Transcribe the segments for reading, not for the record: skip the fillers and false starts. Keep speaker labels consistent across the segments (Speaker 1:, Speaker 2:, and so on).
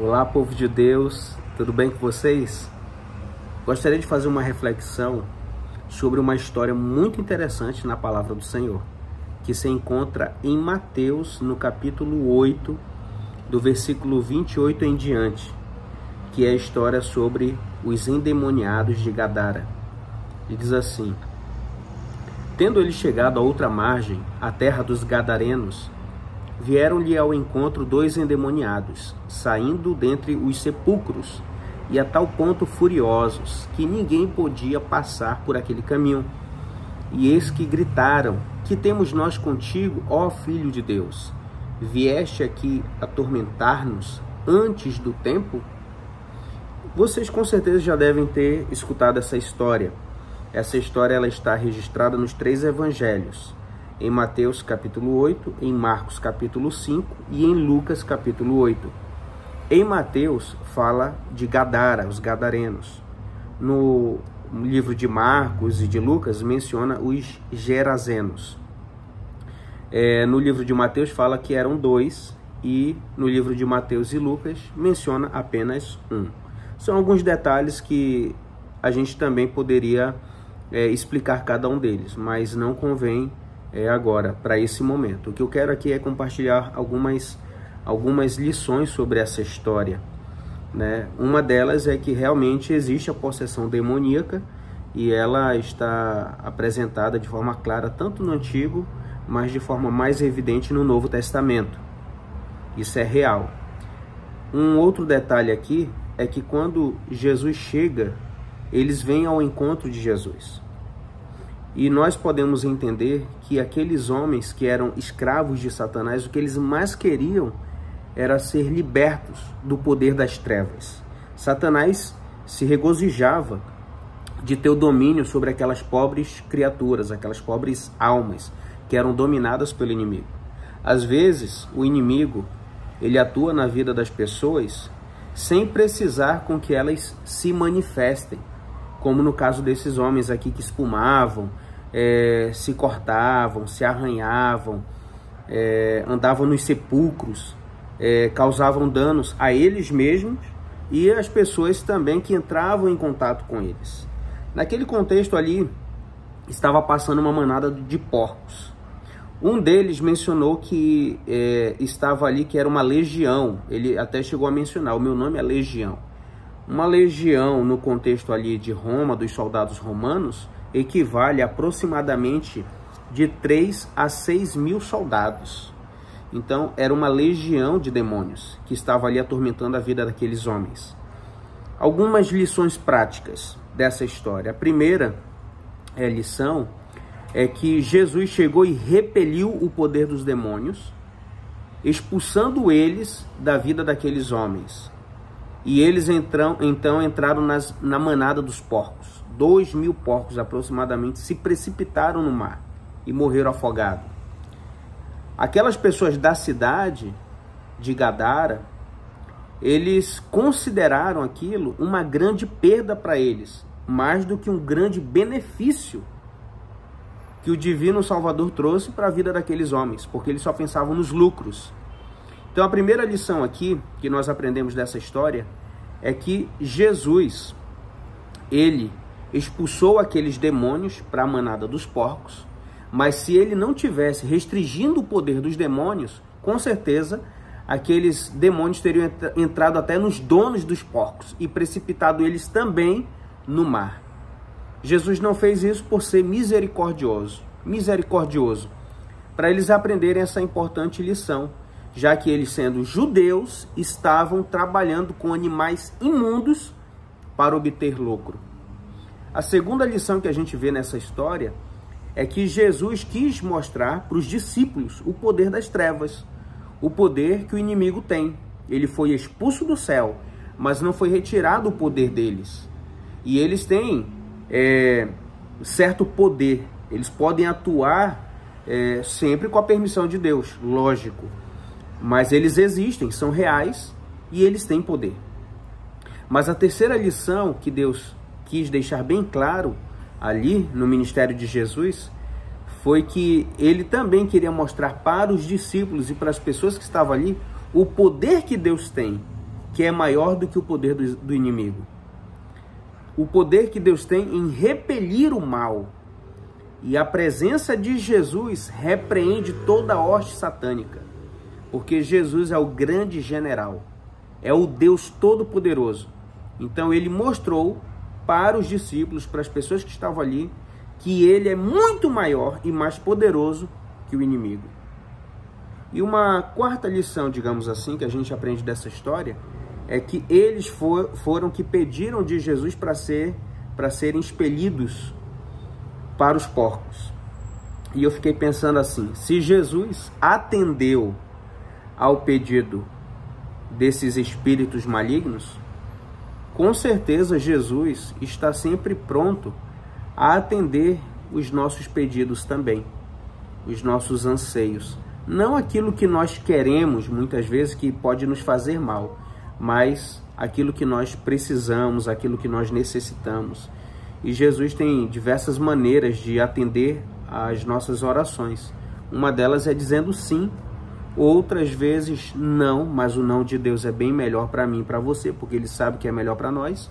Speaker 1: Olá, povo de Deus, tudo bem com vocês? Gostaria de fazer uma reflexão sobre uma história muito interessante na palavra do Senhor, que se encontra em Mateus, no capítulo 8, do versículo 28 em diante, que é a história sobre os endemoniados de Gadara. E diz assim: Tendo ele chegado à outra margem, a terra dos Gadarenos, vieram-lhe ao encontro dois endemoniados, saindo dentre os sepulcros, e a tal ponto furiosos, que ninguém podia passar por aquele caminho. E eis que gritaram: Que temos nós contigo, ó Filho de Deus? Vieste aqui atormentar-nos antes do tempo? Vocês com certeza já devem ter escutado essa história. Essa história ela está registrada nos 3 evangelhos. Em Mateus capítulo 8, em Marcos capítulo 5 e em Lucas capítulo 8. Em Mateus fala de Gadara, os Gadarenos. No livro de Marcos e de Lucas menciona os Gerazenos. No livro de Mateus fala que eram 2 e no livro de Mateus e Lucas menciona apenas 1. São alguns detalhes que a gente também poderia explicar cada um deles, mas não convém agora, para esse momento. O que eu quero aqui é compartilhar algumas lições sobre essa história, né? Uma delas é que realmente existe a possessão demoníaca e ela está apresentada de forma clara tanto no Antigo, mas de forma mais evidente no Novo Testamento. Isso é real. Um outro detalhe aqui é que quando Jesus chega, eles vêm ao encontro de Jesus. E nós podemos entender que aqueles homens que eram escravos de Satanás, o que eles mais queriam era ser libertos do poder das trevas. Satanás se regozijava de ter o domínio sobre aquelas pobres criaturas, aquelas pobres almas que eram dominadas pelo inimigo. Às vezes, o inimigo, ele atua na vida das pessoas sem precisar com que elas se manifestem, como no caso desses homens aqui que espumavam, se cortavam, se arranhavam, andavam nos sepulcros, causavam danos a eles mesmos e às pessoas também que entravam em contato com eles. Naquele contexto ali, estava passando uma manada de porcos. Um deles mencionou que estava ali, que era uma legião. Ele até chegou a mencionar: o meu nome é Legião. Uma legião, no contexto ali de Roma, dos soldados romanos, equivale a aproximadamente de 3 a 6 mil soldados. Então, era uma legião de demônios que estava ali atormentando a vida daqueles homens. Algumas lições práticas dessa história. A primeira lição é que Jesus chegou e repeliu o poder dos demônios, expulsando eles da vida daqueles homens. E eles então entraram na manada dos porcos. 2.000 porcos aproximadamente se precipitaram no mar e morreram afogados. Aquelas pessoas da cidade de Gadara, eles consideraram aquilo uma grande perda para eles, mais do que um grande benefício que o Divino Salvador trouxe para a vida daqueles homens, porque eles só pensavam nos lucros. Então a primeira lição aqui que nós aprendemos dessa história é que Jesus, ele expulsou aqueles demônios para a manada dos porcos, mas se ele não tivesse restringindo o poder dos demônios, com certeza aqueles demônios teriam entrado até nos donos dos porcos e precipitado eles também no mar. Jesus não fez isso por ser misericordioso, para eles aprenderem essa importante lição, já que eles, sendo judeus, estavam trabalhando com animais imundos para obter lucro. A segunda lição que a gente vê nessa história é que Jesus quis mostrar para os discípulos o poder das trevas, o poder que o inimigo tem. Ele foi expulso do céu, mas não foi retirado o poder deles. E eles têm certo poder, eles podem atuar sempre com a permissão de Deus, lógico. Mas eles existem, são reais e eles têm poder. Mas a terceira lição que Deus quis deixar bem claro ali no ministério de Jesus foi que ele também queria mostrar para os discípulos e para as pessoas que estavam ali o poder que Deus tem que é maior do que o poder do inimigo. O poder que Deus tem em repelir o mal. E a presença de Jesus repreende toda a hoste satânica. Porque Jesus é o grande general. É o Deus Todo-Poderoso. Então ele mostrou para os discípulos, para as pessoas que estavam ali, que ele é muito maior e mais poderoso que o inimigo. E uma quarta lição, digamos assim, que a gente aprende dessa história, é que eles foram que pediram de Jesus para serem expelidos para os porcos. E eu fiquei pensando assim, se Jesus atendeu ao pedido desses espíritos malignos, com certeza Jesus está sempre pronto a atender os nossos pedidos também, os nossos anseios. Não aquilo que nós queremos, muitas vezes, que pode nos fazer mal, mas aquilo que nós precisamos, aquilo que nós necessitamos. E Jesus tem diversas maneiras de atender às nossas orações. Uma delas é dizendo sim, outras vezes não, mas o não de Deus é bem melhor para mim e para você, porque Ele sabe que é melhor para nós.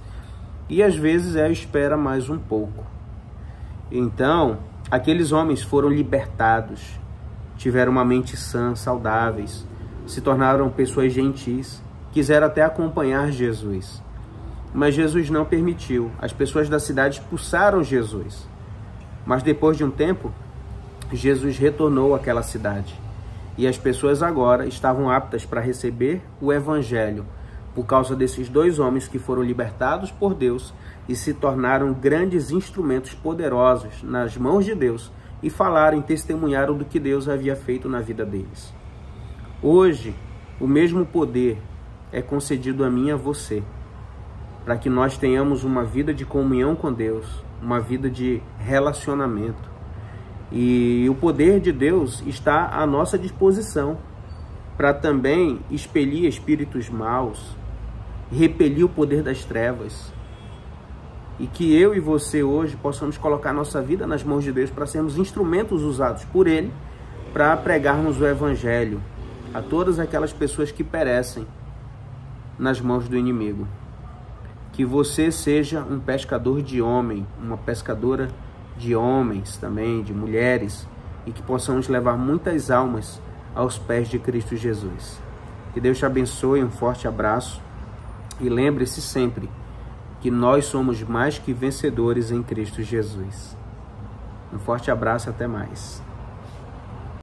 Speaker 1: E às vezes espera mais um pouco. Então, aqueles homens foram libertados, tiveram uma mente sã, saudáveis, se tornaram pessoas gentis, quiseram até acompanhar Jesus. Mas Jesus não permitiu. As pessoas da cidade expulsaram Jesus. Mas depois de um tempo, Jesus retornou àquela cidade. E as pessoas agora estavam aptas para receber o Evangelho, por causa desses dois homens que foram libertados por Deus e se tornaram grandes instrumentos poderosos nas mãos de Deus e falaram e testemunharam do que Deus havia feito na vida deles. Hoje, o mesmo poder é concedido a mim e a você, para que nós tenhamos uma vida de comunhão com Deus, uma vida de relacionamento. E o poder de Deus está à nossa disposição para também expelir espíritos maus, repelir o poder das trevas. E que eu e você hoje possamos colocar nossa vida nas mãos de Deus para sermos instrumentos usados por Ele para pregarmos o Evangelho a todas aquelas pessoas que perecem nas mãos do inimigo. Que você seja um pescador de homem, uma pescadora de homens também, de mulheres, e que possamos levar muitas almas aos pés de Cristo Jesus. Que Deus te abençoe, um forte abraço, e lembre-se sempre que nós somos mais que vencedores em Cristo Jesus. Um forte abraço e até mais.